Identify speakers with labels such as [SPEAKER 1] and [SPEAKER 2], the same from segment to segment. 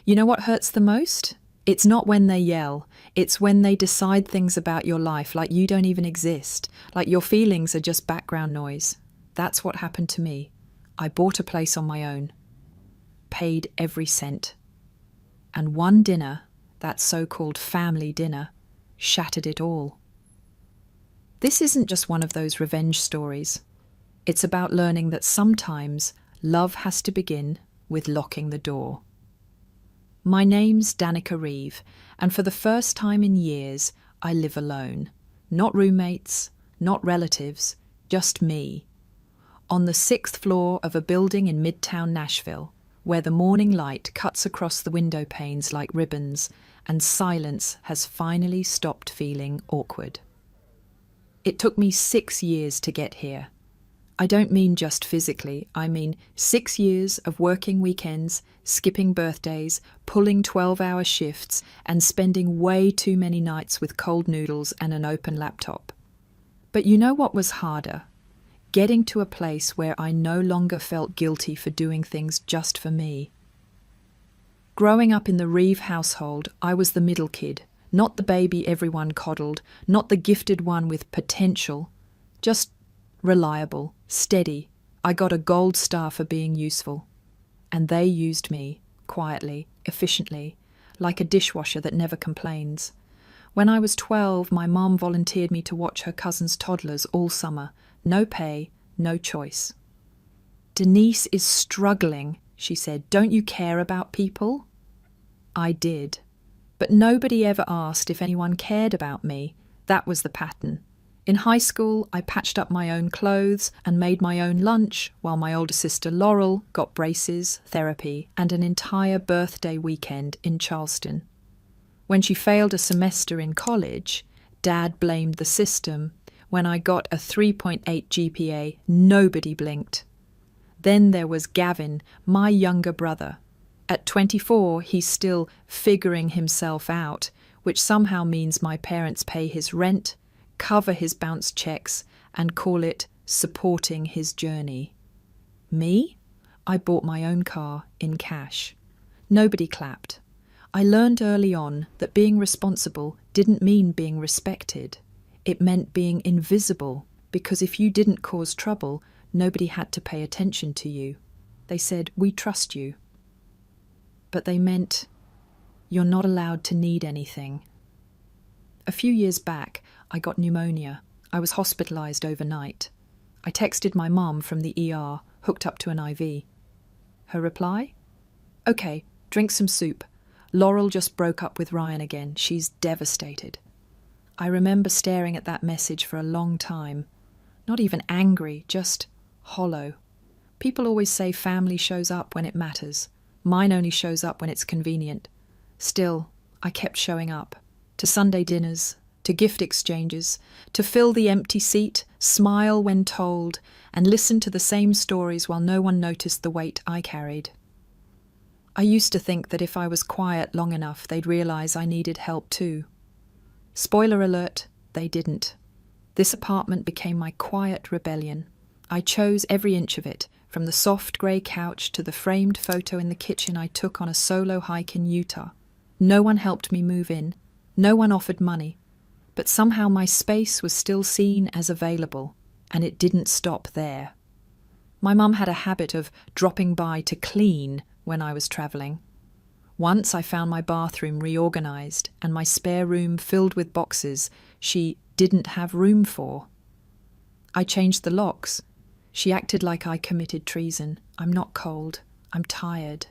[SPEAKER 1] You know what hurts the most? It's not when they yell. It's when they decide things about your life like you don't even exist, like your feelings are just background noise. That's what happened to me. I bought a place on my own, paid every cent. And one dinner, that so-called family dinner, shattered it all. This isn't just one of those revenge stories. It's about learning that sometimes love has to begin with locking the door. My name's Danica Reeve, and for the first time in years, I live alone. Not roommates, not relatives, just me. On the 6th floor of a building in Midtown Nashville, where the morning light cuts across the window panes like ribbons, and silence has finally stopped feeling awkward. It took me 6 years to get here. I don't mean just physically, I mean 6 years of working weekends, skipping birthdays, pulling 12-hour shifts, and spending way too many nights with cold noodles and an open laptop. But you know what was harder? Getting to a place where I no longer felt guilty for doing things just for me. Growing up in the Reeve household, I was the middle kid, not the baby everyone coddled, not the gifted one with potential, just reliable, steady. I got a gold star for being useful. And they used me, quietly, efficiently, like a dishwasher that never complains. When I was 12, my mom volunteered me to watch her cousin's toddlers all summer. No pay, no choice. "Denise is struggling," she said. "Don't you care about people?" I did. But nobody ever asked if anyone cared about me. That was the pattern. In high school, I patched up my own clothes and made my own lunch, while my older sister Laurel got braces, therapy, and an entire birthday weekend in Charleston. When she failed a semester in college, Dad blamed the system. When I got a 3.8 GPA, nobody blinked. Then there was Gavin, my younger brother. At 24, he's still figuring himself out, which somehow means my parents pay his rent, cover his bounce checks, and call it supporting his journey. Me? I bought my own car in cash. Nobody clapped. I learned early on that being responsible didn't mean being respected. It meant being invisible, because if you didn't cause trouble, nobody had to pay attention to you. They said, "We trust you." But they meant, "You're not allowed to need anything." A few years back, I got pneumonia. I was hospitalized overnight. I texted my mom from the ER, hooked up to an IV. Her reply? "Okay, drink some soup. Laurel just broke up with Ryan again. She's devastated." I remember staring at that message for a long time. Not even angry, just hollow. People always say family shows up when it matters. Mine only shows up when it's convenient. Still, I kept showing up. To Sunday dinners, to gift exchanges, to fill the empty seat, smile when told, and listen to the same stories while no one noticed the weight I carried. I used to think that if I was quiet long enough, they'd realize I needed help too. Spoiler alert, they didn't. This apartment became my quiet rebellion. I chose every inch of it, from the soft grey couch to the framed photo in the kitchen I took on a solo hike in Utah. No one helped me move in. No one offered money. But somehow my space was still seen as available, and it didn't stop there. My mum had a habit of dropping by to clean when I was travelling. Once I found my bathroom reorganised and my spare room filled with boxes she didn't have room for. I changed the locks. She acted like I committed treason. I'm not cold. I'm tired.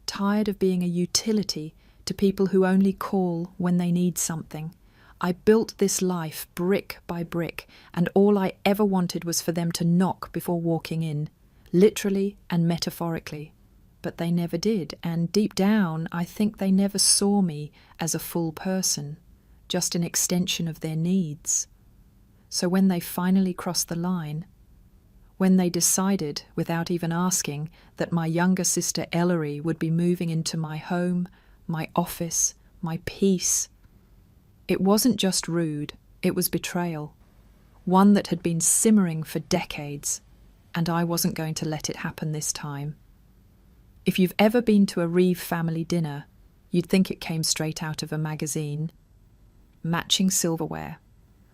[SPEAKER 1] Tired of being a utility to people who only call when they need something. I built this life brick by brick, and all I ever wanted was for them to knock before walking in, literally and metaphorically. But they never did, and deep down, I think they never saw me as a full person, just an extension of their needs. So when they finally crossed the line, when they decided, without even asking, that my younger sister Ellery would be moving into my home, my office, my peace, it wasn't just rude, it was betrayal, one that had been simmering for decades, and I wasn't going to let it happen this time. If you've ever been to a Reeve family dinner, you'd think it came straight out of a magazine. Matching silverware,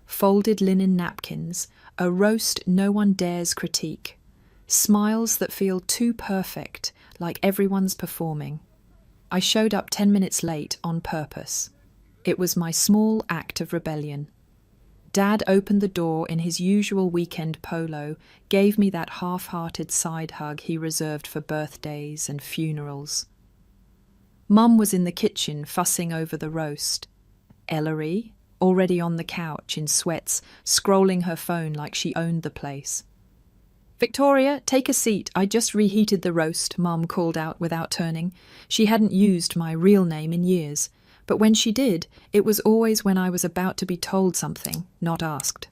[SPEAKER 1] folded linen napkins, a roast no one dares critique, smiles that feel too perfect, like everyone's performing. I showed up 10 minutes late on purpose. It was my small act of rebellion. Dad opened the door in his usual weekend polo, gave me that half-hearted side hug he reserved for birthdays and funerals. Mum was in the kitchen fussing over the roast. Ellery, already on the couch in sweats, scrolling her phone like she owned the place. "Victoria, take a seat. I just reheated the roast," Mum called out without turning. She hadn't used my real name in years, but when she did, it was always when I was about to be told something, not asked.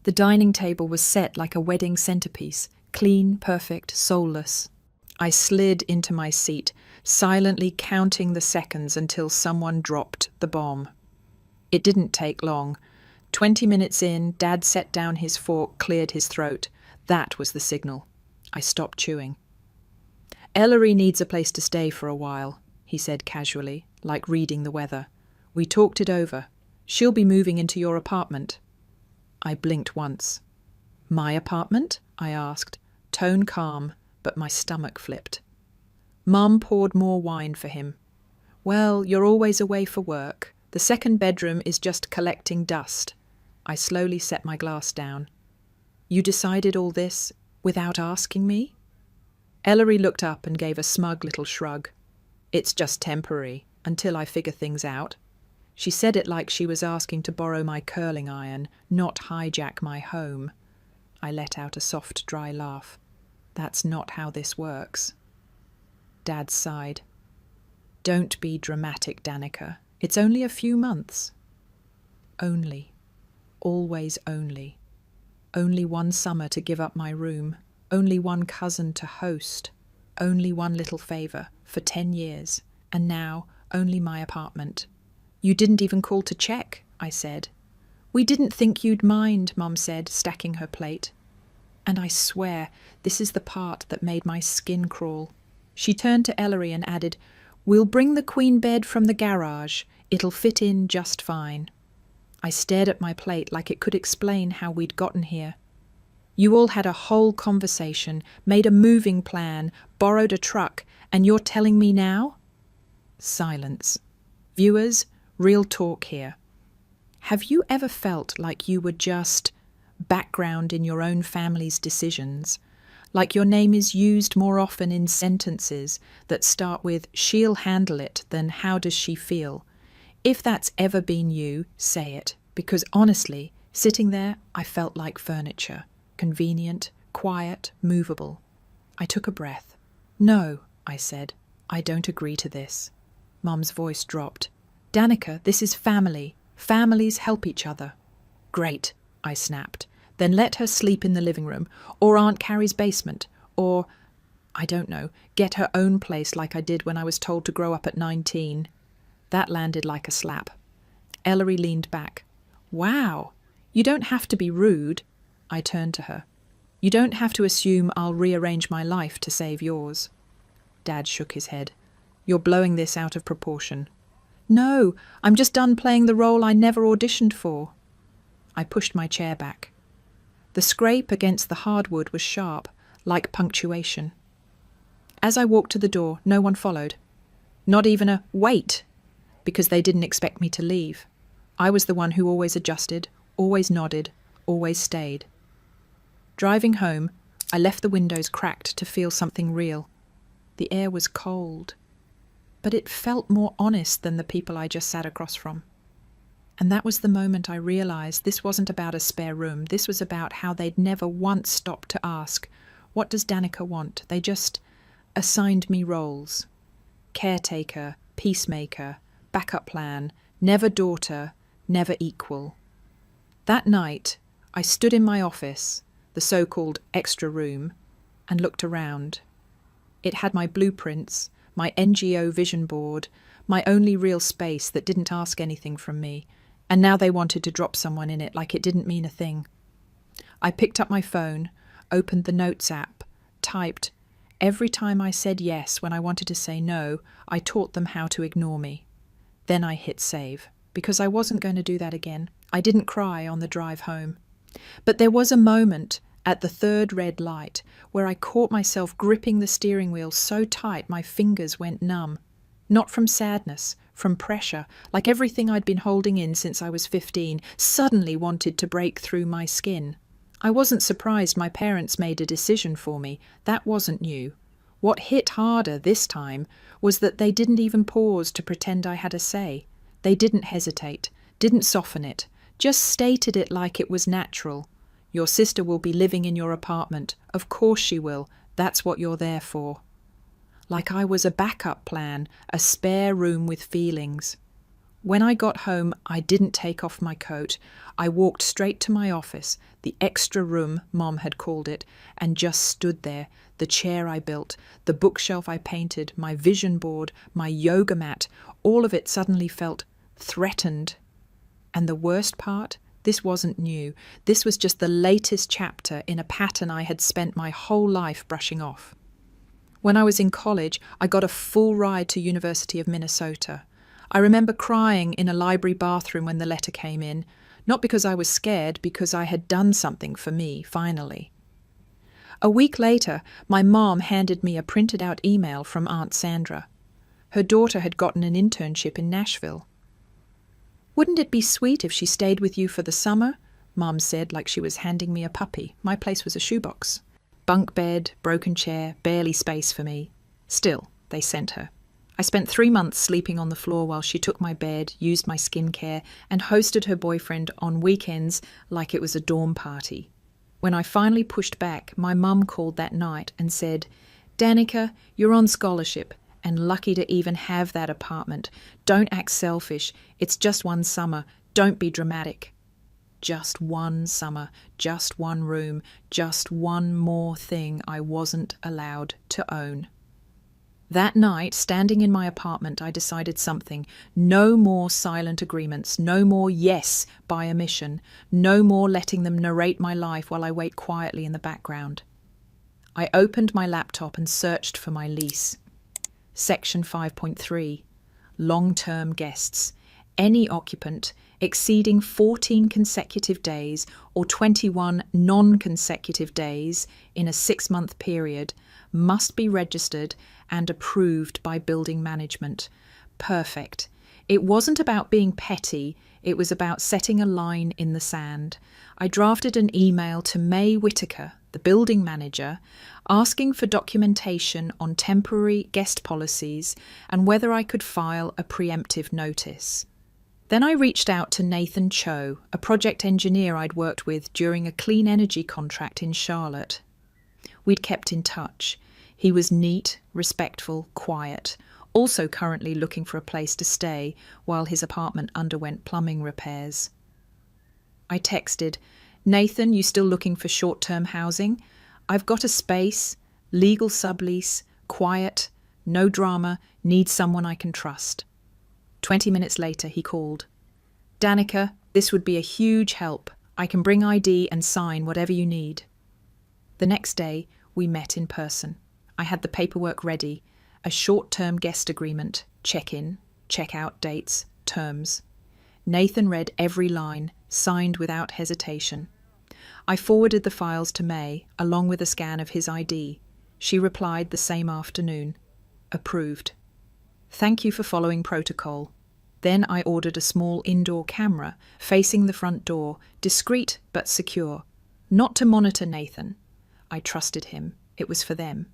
[SPEAKER 1] The dining table was set like a wedding centerpiece, clean, perfect, soulless. I slid into my seat, silently counting the seconds until someone dropped the bomb. It didn't take long. 20 minutes in, Dad set down his fork, cleared his throat. That was the signal. I stopped chewing. "Ellery needs a place to stay for a while," he said casually, like reading the weather. "We talked it over. She'll be moving into your apartment." I blinked once. "My apartment?" I asked, tone calm, but my stomach flipped. Mum poured more wine for him. "Well, you're always away for work. The second bedroom is just collecting dust." I slowly set my glass down. "You decided all this without asking me?" Ellery looked up and gave a smug little shrug. "It's just temporary, until I figure things out." She said it like she was asking to borrow my curling iron, not hijack my home. I let out a soft, dry laugh. "That's not how this works." Dad sighed. "Don't be dramatic, Danica. It's only a few months." Only. Always only. Only one summer to give up my room. Only one cousin to host. Only one little favour for 10 years. And now, only my apartment. "You didn't even call to check," I said. "We didn't think you'd mind," Mum said, stacking her plate. And I swear, this is the part that made my skin crawl. She turned to Ellery and added, "We'll bring the queen bed from the garage. It'll fit in just fine." I stared at my plate like it could explain how we'd gotten here. "You all had a whole conversation, made a moving plan, borrowed a truck, and you're telling me now?" Silence. Viewers, real talk here. Have you ever felt like you were just background in your own family's decisions? Like your name is used more often in sentences that start with "she'll handle it" than "how does she feel"? If that's ever been you, say it, because honestly, sitting there, I felt like furniture. Convenient, quiet, movable. I took a breath. "No," I said, "I don't agree to this." Mum's voice dropped. "Danica, this is family. Families help each other." "Great," I snapped. "Then let her sleep in the living room, or Aunt Carrie's basement, or, I don't know, get her own place like I did when I was told to grow up at 19. That landed like a slap. Ellery leaned back. "Wow, you don't have to be rude." I turned to her. "You don't have to assume I'll rearrange my life to save yours." Dad shook his head. "You're blowing this out of proportion." "No, I'm just done playing the role I never auditioned for." I pushed my chair back. The scrape against the hardwood was sharp, like punctuation. As I walked to the door, no one followed. Not even a "wait," because they didn't expect me to leave. I was the one who always adjusted, always nodded, always stayed. Driving home, I left the windows cracked to feel something real. The air was cold, but it felt more honest than the people I just sat across from. And that was the moment I realized this wasn't about a spare room. This was about how they'd never once stopped to ask, "What does Danica want?" They just assigned me roles. Caretaker, peacemaker, backup plan, never daughter, never equal. That night, I stood in my office, the so-called extra room, and looked around. It had my blueprints, my NGO vision board, my only real space that didn't ask anything from me, and now they wanted to drop someone in it like it didn't mean a thing. I picked up my phone, opened the Notes app, typed, Every time I said yes when I wanted to say no, I taught them how to ignore me. Then I hit save, because I wasn't going to do that again. I didn't cry on the drive home. But there was a moment at the third red light where I caught myself gripping the steering wheel so tight my fingers went numb. Not from sadness, from pressure, like everything I'd been holding in since I was 15 suddenly wanted to break through my skin. I wasn't surprised my parents made a decision for me. That wasn't new. What hit harder this time was that they didn't even pause to pretend I had a say. They didn't hesitate, didn't soften it, just stated it like it was natural. Your sister will be living in your apartment. Of course she will. That's what you're there for. Like I was a backup plan, a spare room with feelings. When I got home, I didn't take off my coat. I walked straight to my office, the extra room, Mom had called it, and just stood there, the chair I built, the bookshelf I painted, my vision board, my yoga mat, all of it suddenly felt threatened. And the worst part? This wasn't new. This was just the latest chapter in a pattern I had spent my whole life brushing off. When I was in college, I got a full ride to University of Minnesota. I remember crying in a library bathroom when the letter came in, not because I was scared, because I had done something for me, finally. A week later, my mom handed me a printed out email from Aunt Sandra. Her daughter had gotten an internship in Nashville. "Wouldn't it be sweet if she stayed with you for the summer?" Mom said, like she was handing me a puppy. My place was a shoebox. Bunk bed, broken chair, barely space for me. Still, they sent her. I spent 3 months sleeping on the floor while she took my bed, used my skincare, and hosted her boyfriend on weekends like it was a dorm party. When I finally pushed back, my mum called that night and said, "Danica, you're on scholarship and lucky to even have that apartment. Don't act selfish. It's just one summer. Don't be dramatic." Just one summer, just one room, just one more thing I wasn't allowed to own. That night, standing in my apartment, I decided something. No more silent agreements, no more yes by omission, no more letting them narrate my life while I wait quietly in the background. I opened my laptop and searched for my lease. Section 5.3, long-term guests. Any occupant exceeding 14 consecutive days or 21 non-consecutive days in a 6-month period must be registered and approved by building management. Perfect. It wasn't about being petty, it was about setting a line in the sand. I drafted an email to May Whitaker, the building manager, asking for documentation on temporary guest policies and whether I could file a preemptive notice. Then I reached out to Nathan Cho, a project engineer I'd worked with during a clean energy contract in Charlotte. We'd kept in touch. He was neat, respectful, quiet, also currently looking for a place to stay while his apartment underwent plumbing repairs. I texted, "Nathan, you still looking for short-term housing? I've got a space, legal sublease, quiet, no drama, need someone I can trust." 20 minutes later, he called. "Danica, this would be a huge help. I can bring ID and sign whatever you need." The next day, we met in person. I had the paperwork ready, a short-term guest agreement, check-in, check-out dates, terms. Nathan read every line, signed without hesitation. I forwarded the files to May, along with a scan of his ID. She replied the same afternoon. Approved. "Thank you for following protocol." Then I ordered a small indoor camera facing the front door, discreet but secure. Not to monitor Nathan. I trusted him. It was for them.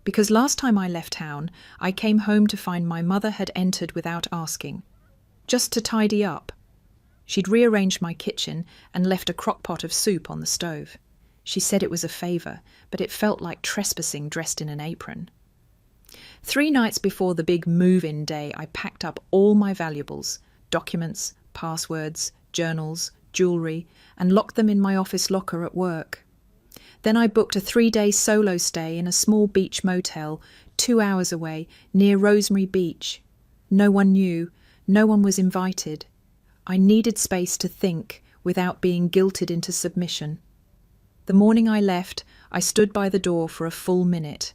[SPEAKER 1] Because last time I left town, I came home to find my mother had entered without asking. Just to tidy up. She'd rearranged my kitchen and left a crock-pot of soup on the stove. She said it was a favour, but it felt like trespassing dressed in an apron. 3 nights before the big move-in day, I packed up all my valuables, documents, passwords, journals, jewellery, and locked them in my office locker at work. Then I booked a 3-day solo stay in a small beach motel 2 hours away near Rosemary Beach. No one knew, no one was invited. I needed space to think without being guilted into submission. The morning I left, I stood by the door for a full minute.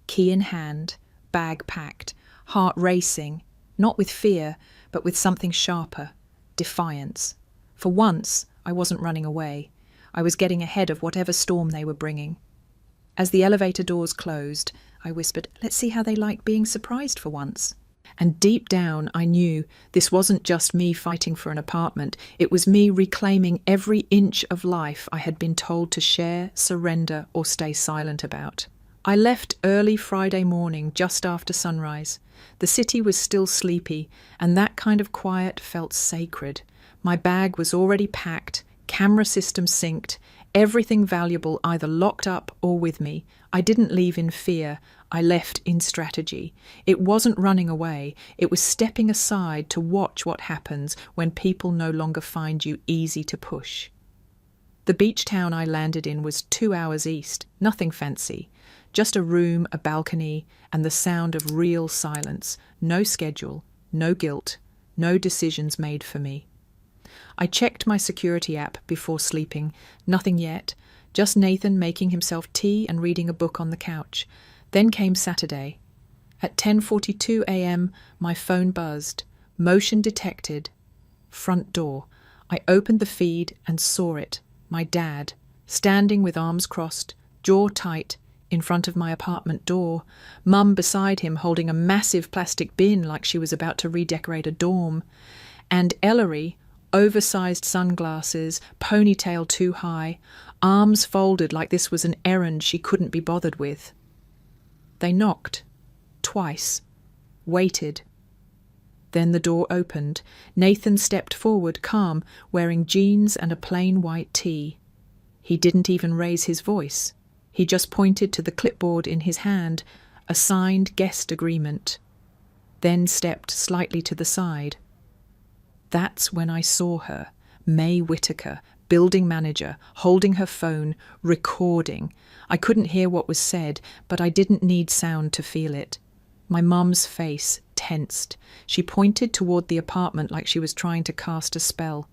[SPEAKER 1] key in hand, bag packed, heart racing, not with fear, but with something sharper, defiance. For once, I wasn't running away. I was getting ahead of whatever storm they were bringing. As the elevator doors closed, I whispered, "Let's see how they like being surprised for once." And deep down, I knew this wasn't just me fighting for an apartment. It was me reclaiming every inch of life I had been told to share, surrender, or stay silent about. I left early Friday morning, just after sunrise. The city was still sleepy, and that kind of quiet felt sacred. My bag was already packed, camera system synced, everything valuable either locked up or with me. I didn't leave in fear. I left in strategy. It wasn't running away. It was stepping aside to watch what happens when people no longer find you easy to push. The beach town I landed in was 2 hours east, nothing fancy. Just a room, a balcony, and the sound of real silence. No schedule, no guilt, no decisions made for me. I checked my security app before sleeping. Nothing yet. Just Nathan making himself tea and reading a book on the couch. Then came Saturday. At 10:42 a.m., my phone buzzed. Motion detected. Front door. I opened the feed and saw it. My dad, standing with arms crossed, jaw tight, in front of my apartment door. Mum beside him holding a massive plastic bin like she was about to redecorate a dorm. And Ellery, oversized sunglasses, ponytail too high, arms folded like this was an errand she couldn't be bothered with. They knocked. Twice. Waited. Then the door opened. Nathan stepped forward, calm, wearing jeans and a plain white tee. He didn't even raise his voice. He just pointed to the clipboard in his hand, a signed guest agreement. Then stepped slightly to the side. That's when I saw her, May Whitaker, building manager, holding her phone, recording. I couldn't hear what was said, but I didn't need sound to feel it. My mum's face tensed. She pointed toward the apartment like she was trying to cast a spell.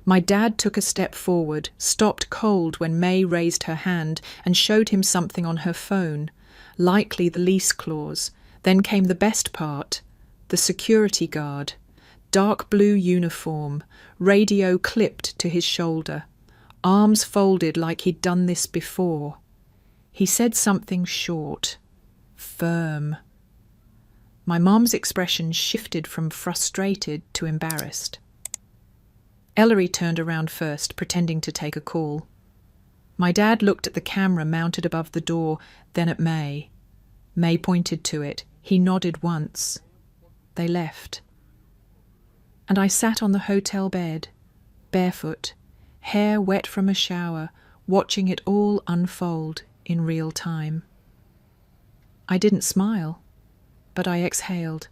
[SPEAKER 1] My dad took a step forward, stopped cold when May raised her hand and showed him something on her phone, likely the lease clause. Then came the best part, the security guard. Dark blue uniform, radio clipped to his shoulder, arms folded like he'd done this before. He said something short, firm. My mum's expression shifted from frustrated to embarrassed. Ellery turned around first, pretending to take a call. My dad looked at the camera mounted above the door, then at May. May pointed to it. He nodded once. They left. And I sat on the hotel bed, barefoot, hair wet from a shower, watching it all unfold in real time. I didn't smile, but I exhaled,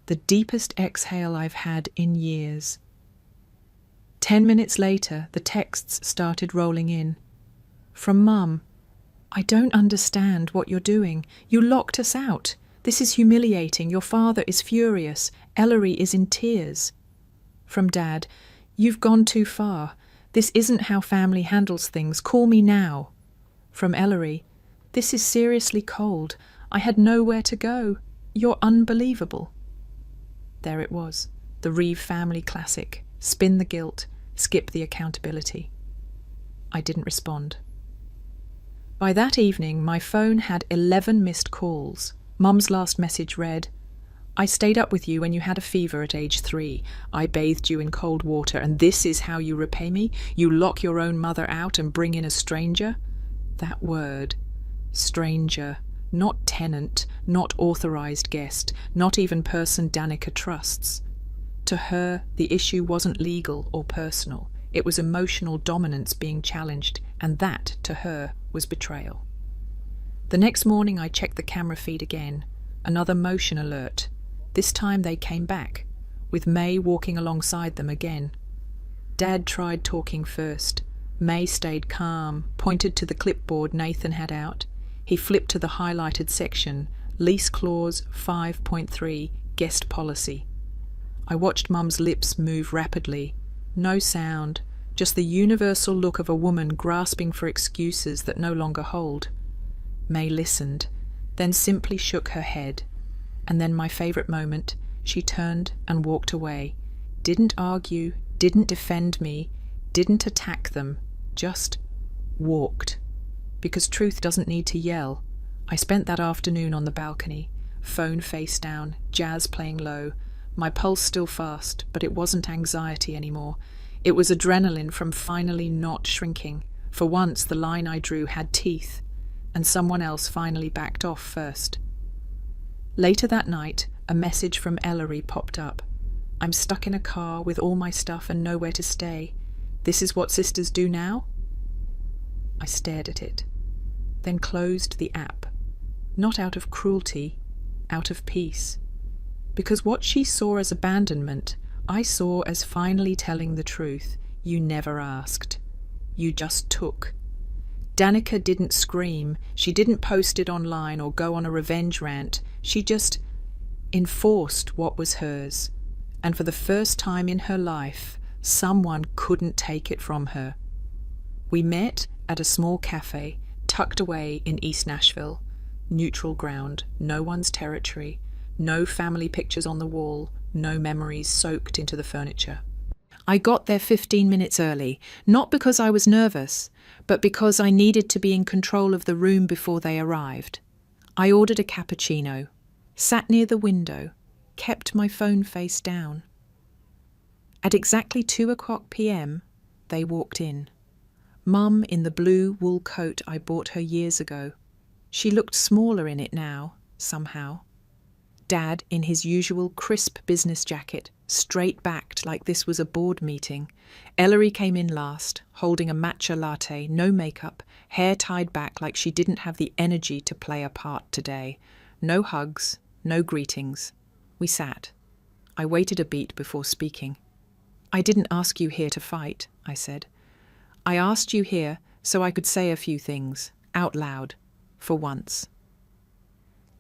[SPEAKER 1] the deepest exhale I've had in years. 10 minutes later, the texts started rolling in. From Mum, "I don't understand what you're doing. You locked us out. This is humiliating. Your father is furious. Ellery is in tears." From Dad, "You've gone too far. This isn't how family handles things. Call me now." From Ellery, "This is seriously cold. I had nowhere to go. You're unbelievable." There it was, the Reeve family classic. Spin the guilt, skip the accountability. I didn't respond. By that evening, my phone had 11 missed calls. Mum's last message read, "I stayed up with you when you had a fever at age 3. I bathed you in cold water, and this is how you repay me? You lock your own mother out and bring in a stranger?" That word, stranger, not tenant, not authorized guest, not even person Danica trusts. To her, the issue wasn't legal or personal. It was emotional dominance being challenged, and that, to her, was betrayal. The next morning I checked the camera feed again. Another motion alert. This time they came back, with May walking alongside them again. Dad tried talking first. May stayed calm, pointed to the clipboard Nathan had out. He flipped to the highlighted section, Lease Clause 5.3, Guest Policy. I watched Mum's lips move rapidly. No sound, just the universal look of a woman grasping for excuses that no longer hold. May listened. then simply shook her head. And then my favourite moment, she turned and walked away. Didn't argue, didn't defend me, didn't attack them, just walked. Because truth doesn't need to yell. I spent that afternoon on the balcony, phone face down, jazz playing low, my pulse still fast, but it wasn't anxiety anymore. It was adrenaline from finally not shrinking. For once, the line I drew had teeth, and someone else finally backed off first. Later that night, a message from Ellery popped up. I'm stuck in a car with all my stuff and nowhere to stay. This is what sisters do now? I stared at it, then closed the app. Not out of cruelty, out of peace. Because what she saw as abandonment, I saw as finally telling the truth. You never asked. You just took. Danica didn't scream. She didn't post it online or go on a revenge rant. She just enforced what was hers. And for the first time in her life, someone couldn't take it from her. We met at a small cafe, tucked away in East Nashville. Neutral ground, no one's territory, no family pictures on the wall, no memories soaked into the furniture. I got there 15 minutes early, not because I was nervous, but because I needed to be in control of the room before they arrived. I ordered a cappuccino, sat near the window, kept my phone face down. At exactly 2:00 p.m, they walked in. Mum in the blue wool coat I bought her years ago. She looked smaller in it now, somehow. Dad in his usual crisp business jacket, straight-backed like this was a board meeting. Ellery came in last, holding a matcha latte, no makeup, hair tied back like she didn't have the energy to play a part today. No hugs, no greetings. We sat. I waited a beat before speaking. I didn't ask you here to fight, I said. I asked you here so I could say a few things, out loud, for once.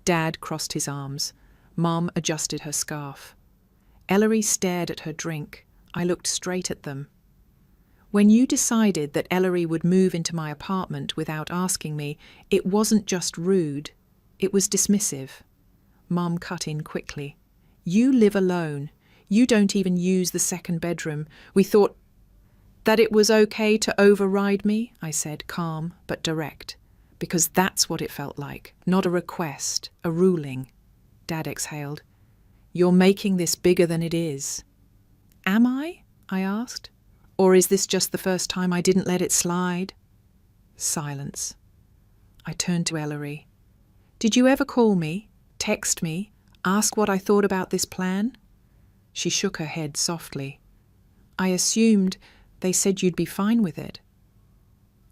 [SPEAKER 1] Dad crossed his arms. Mom adjusted her scarf. Ellery stared at her drink. I looked straight at them. When you decided that Ellery would move into my apartment without asking me, it wasn't just rude, it was dismissive. Mom cut in quickly. You live alone. You don't even use the second bedroom. We thought that it was okay to override me, I said, calm but direct, because that's what it felt like, not a request, a ruling. Dad exhaled. You're making this bigger than it is. Am I? I asked. Or is this just the first time I didn't let it slide? Silence. I turned to Ellery. Did you ever call me, text me, ask what I thought about this plan? She shook her head softly. I assumed they said you'd be fine with it.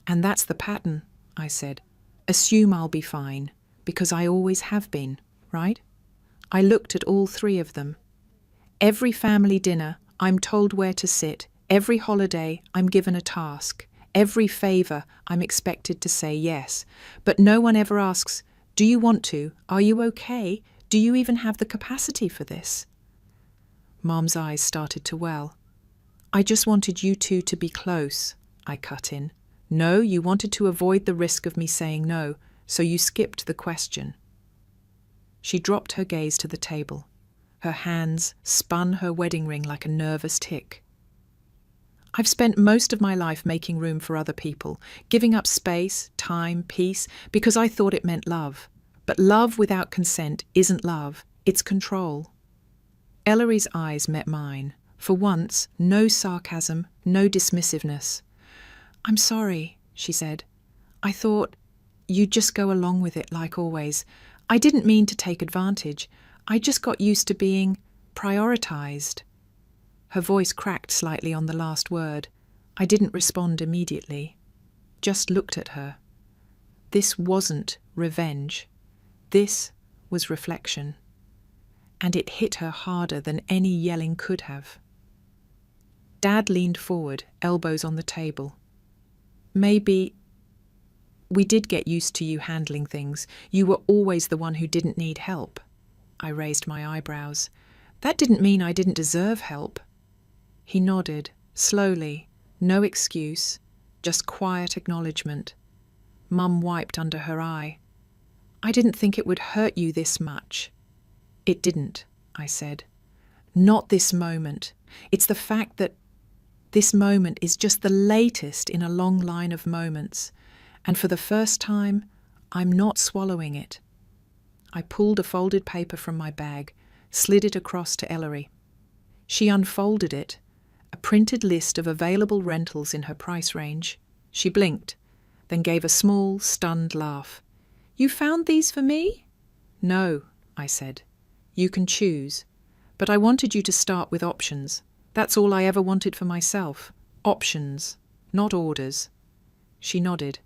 [SPEAKER 1] And that's the pattern, I said. Assume I'll be fine, because I always have been, right? I looked at all three of them. Every family dinner, I'm told where to sit. Every holiday, I'm given a task. Every favour, I'm expected to say yes. But no one ever asks, do you want to? Are you okay? Do you even have the capacity for this? Mom's eyes started to well. I just wanted you two to be close, I cut in. No, you wanted to avoid the risk of me saying no, so you skipped the question. She dropped her gaze to the table. Her hands spun her wedding ring like a nervous tick. I've spent most of my life making room for other people, giving up space, time, peace, because I thought it meant love. But love without consent isn't love, it's control. Ellery's eyes met mine. For once, no sarcasm, no dismissiveness. I'm sorry, she said. I thought you'd just go along with it like always. I didn't mean to take advantage. I just got used to being prioritized. Her voice cracked slightly on the last word. I didn't respond immediately. Just looked at her. This wasn't revenge. This was reflection. And it hit her harder than any yelling could have. Dad leaned forward, elbows on the table. Maybe we did get used to you handling things. You were always the one who didn't need help. I raised my eyebrows. That didn't mean I didn't deserve help. He nodded, slowly, no excuse, just quiet acknowledgement. Mum wiped under her eye. I didn't think it would hurt you this much. It didn't, I said. Not this moment. It's the fact that this moment is just the latest in a long line of moments, and for the first time, I'm not swallowing it. I pulled a folded paper from my bag, slid it across to Ellery. She unfolded it, a printed list of available rentals in her price range. She blinked, then gave a small, stunned laugh. "You found these for me?" "No," I said. "You can choose. But I wanted you to start with options. That's all I ever wanted for myself. Options, not orders." She nodded.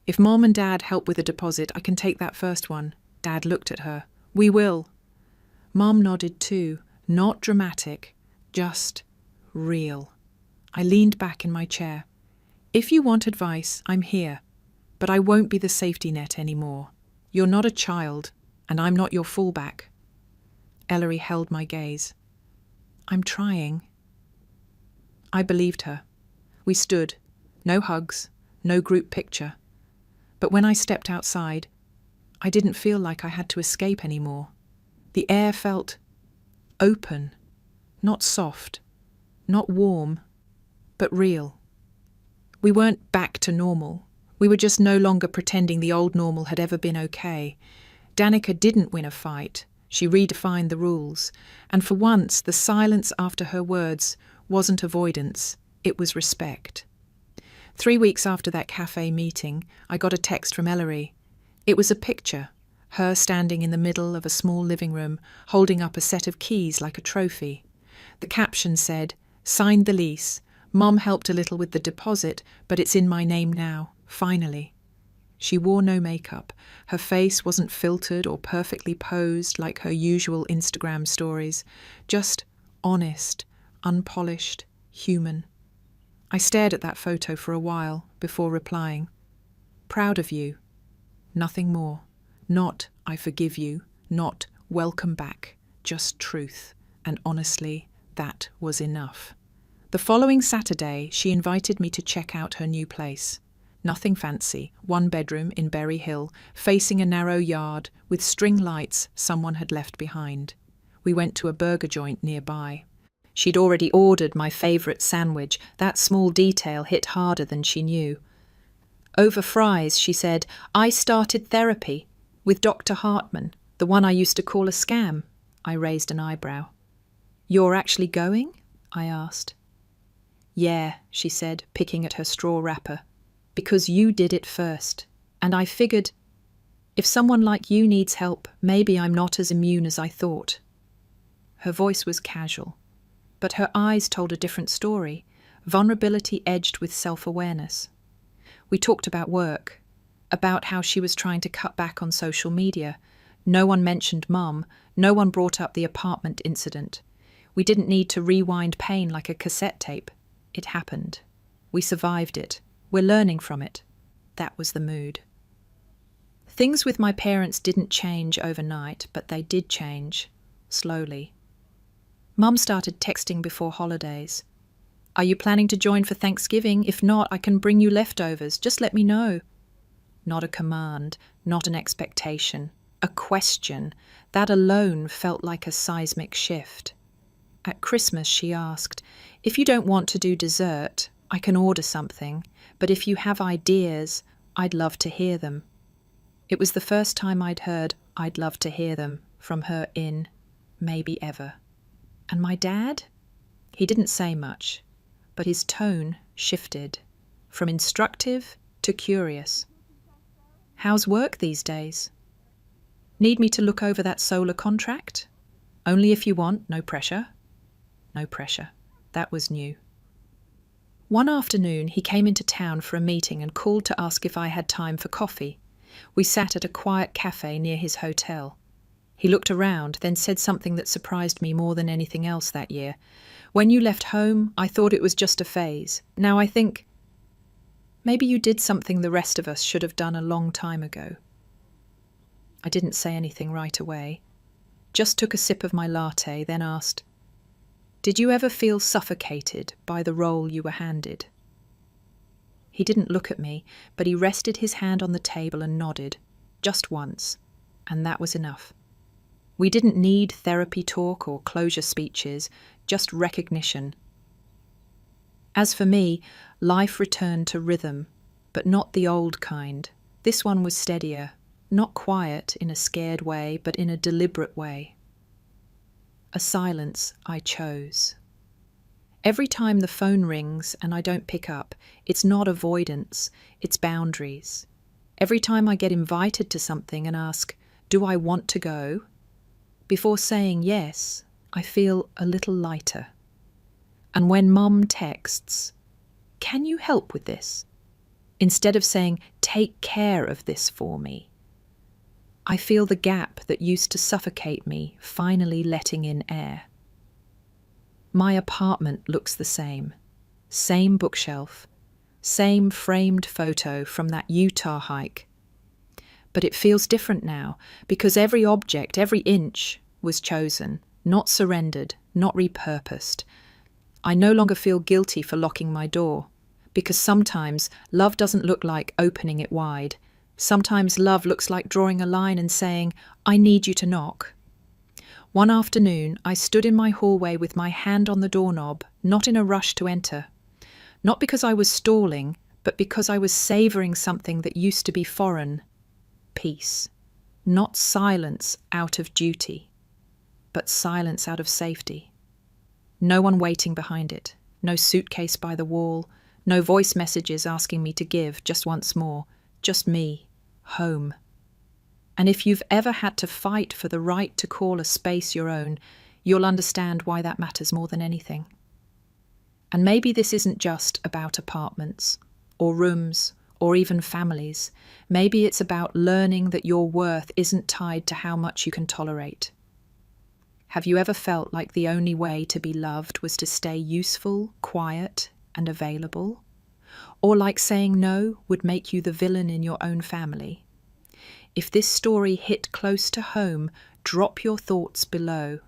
[SPEAKER 1] "If Mom and Dad help with a deposit, I can take that first one." Dad looked at her. "We will." Mom nodded too, not dramatic, just real. I leaned back in my chair. "If you want advice, I'm here. But I won't be the safety net anymore. You're not a child, and I'm not your fallback." Ellery held my gaze. "I'm trying." I believed her. We stood. No hugs, no group picture. But when I stepped outside, I didn't feel like I had to escape anymore. The air felt open, not soft, not warm, but real. We weren't back to normal. We were just no longer pretending the old normal had ever been okay. Danica didn't win a fight. She redefined the rules. And for once, the silence after her words wasn't avoidance. It was respect. 3 weeks after that cafe meeting, I got a text from Ellery. It was a picture, her standing in the middle of a small living room, holding up a set of keys like a trophy. The caption said, "Signed the lease. Mom helped a little with the deposit, but it's in my name now, finally." She wore no makeup. Her face wasn't filtered or perfectly posed like her usual Instagram stories. Just honest, unpolished, human. I stared at that photo for a while before replying. "Proud of you." Nothing more. Not, "I forgive you." Not, "welcome back." Just truth. And honestly, that was enough. The following Saturday, she invited me to check out her new place. Nothing fancy, 1 bedroom in Berry Hill, facing a narrow yard with string lights someone had left behind. We went to a burger joint nearby. She'd already ordered my favourite sandwich. That small detail hit harder than she knew. Over fries, she said, "I started therapy with Dr. Hartman, the one I used to call a scam." I raised an eyebrow. "You're actually going?" I asked. "Yeah," she said, picking at her straw wrapper. "Because you did it first. And I figured, if someone like you needs help, maybe I'm not as immune as I thought." Her voice was casual, but her eyes told a different story, vulnerability edged with self-awareness. We talked about work, about how she was trying to cut back on social media. No one mentioned Mum. No one brought up the apartment incident. We didn't need to rewind pain like a cassette tape. It happened. We survived it. We're learning from it. That was the mood. Things with my parents didn't change overnight, but they did change, slowly. Mum started texting before holidays. "Are you planning to join for Thanksgiving? If not, I can bring you leftovers. Just let me know." Not a command, not an expectation, a question. That alone felt like a seismic shift. At Christmas, she asked, "If you don't want to do dessert, I can order something, but if you have ideas, I'd love to hear them." It was the first time I'd heard "I'd love to hear them" from her in maybe ever. And my dad? He didn't say much, but his tone shifted, from instructive to curious. "How's work these days? Need me to look over that solar contract? Only if you want, no pressure." No pressure. That was new. One afternoon, he came into town for a meeting and called to ask if I had time for coffee. We sat at a quiet cafe near his hotel. He looked around, then said something that surprised me more than anything else that year. "When you left home, I thought it was just a phase. Now I think, maybe you did something the rest of us should have done a long time ago." I didn't say anything right away. Just took a sip of my latte, then asked, "Did you ever feel suffocated by the role you were handed?" He didn't look at me, but he rested his hand on the table and nodded, just once. and that was enough. We didn't need therapy talk or closure speeches, just recognition. As for me, life returned to rhythm, but not the old kind. This one was steadier, not quiet in a scared way, but in a deliberate way. A silence I chose. Every time the phone rings and I don't pick up, it's not avoidance, it's boundaries. Every time I get invited to something and ask, do I want to go? Before saying yes, I feel a little lighter. And when Mum texts, can you help with this? Instead of saying, take care of this for me, I feel the gap that used to suffocate me finally letting in air. My apartment looks the same. Same bookshelf, same framed photo from that Utah hike. But it feels different now because every object, every inch was chosen, not surrendered, not repurposed. I no longer feel guilty for locking my door, because sometimes love doesn't look like opening it wide. Sometimes love looks like drawing a line and saying, I need you to knock. One afternoon, I stood in my hallway with my hand on the doorknob, not in a rush to enter. Not because I was stalling, but because I was savouring something that used to be foreign. Peace. Not silence out of duty, but silence out of safety. No one waiting behind it, no suitcase by the wall, no voice messages asking me to give just once more, just me, home. And if you've ever had to fight for the right to call a space your own, you'll understand why that matters more than anything. And maybe this isn't just about apartments, or rooms, or even families. Maybe it's about learning that your worth isn't tied to how much you can tolerate. Have you ever felt like the only way to be loved was to stay useful, quiet, and available? Or like saying no would make you the villain in your own family? If this story hit close to home, drop your thoughts below.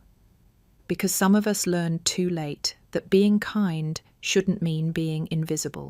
[SPEAKER 1] Because some of us learned too late that being kind shouldn't mean being invisible.